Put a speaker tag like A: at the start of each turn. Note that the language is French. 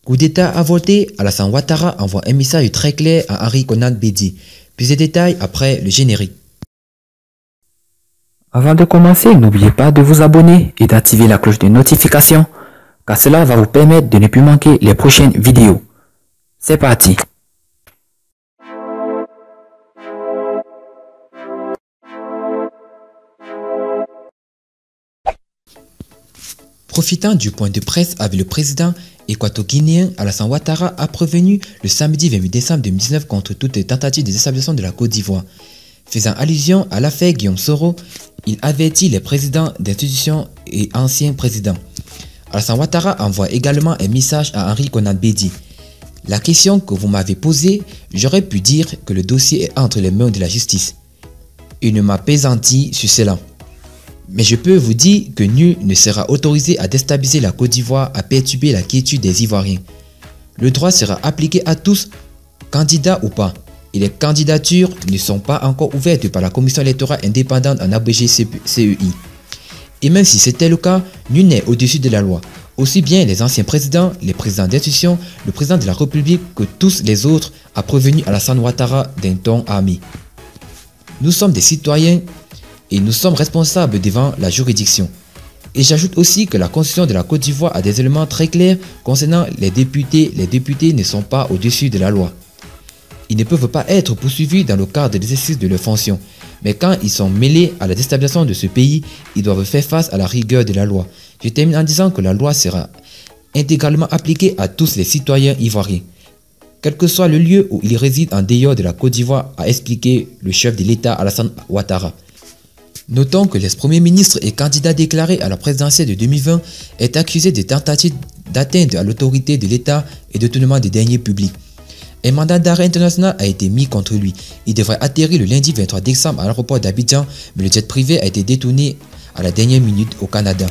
A: Coup d'État avorté, Alassane Ouattara envoie un message très clair à Henri Konan Bédié. Plus de détails après le générique.
B: Avant de commencer, n'oubliez pas de vous abonner et d'activer la cloche de notification, car cela va vous permettre de ne plus manquer les prochaines vidéos. C'est parti!
A: Profitant du point de presse avec le président équato-guinéen, Alassane Ouattara a prévenu le samedi 28 décembre 2019 contre toute tentative de déstabilisation de la Côte d'Ivoire. Faisant allusion à l'affaire Guillaume Soro, il avertit les présidents d'institutions et anciens présidents. Alassane Ouattara envoie également un message à Henri Konan Bédié. La question que vous m'avez posée, j'aurais pu dire que le dossier est entre les mains de la justice. Il ne m'a pesanti sur cela. Mais je peux vous dire que nul ne sera autorisé à déstabiliser la Côte d'Ivoire, à perturber la quiétude des Ivoiriens. Le droit sera appliqué à tous, candidats ou pas, et les candidatures ne sont pas encore ouvertes par la Commission électorale indépendante en abrégé CEI. Et même si c'était le cas, nul n'est au-dessus de la loi. Aussi bien les anciens présidents, les présidents d'institutions, le président de la République que tous les autres, a prévenu Alassane Ouattara d'un ton armé. Nous sommes des citoyens et nous sommes responsables devant la juridiction. Et j'ajoute aussi que la Constitution de la Côte d'Ivoire a des éléments très clairs concernant les députés. Les députés ne sont pas au-dessus de la loi. Ils ne peuvent pas être poursuivis dans le cadre de l'exercice de leurs fonctions. Mais quand ils sont mêlés à la déstabilisation de ce pays, ils doivent faire face à la rigueur de la loi. Je termine en disant que la loi sera intégralement appliquée à tous les citoyens ivoiriens, quel que soit le lieu où ils résident en dehors de la Côte d'Ivoire, a expliqué le chef de l'État Alassane Ouattara. Notons que l'ex-premier ministre et candidat déclaré à la présidentielle de 2020 est accusé de tentative d'atteinte à l'autorité de l'État et de détournement des deniers publics. Un mandat d'arrêt international a été mis contre lui. Il devrait atterrir le lundi 23 décembre à l'aéroport d'Abidjan, mais le jet privé a été détourné à la dernière minute au Canada.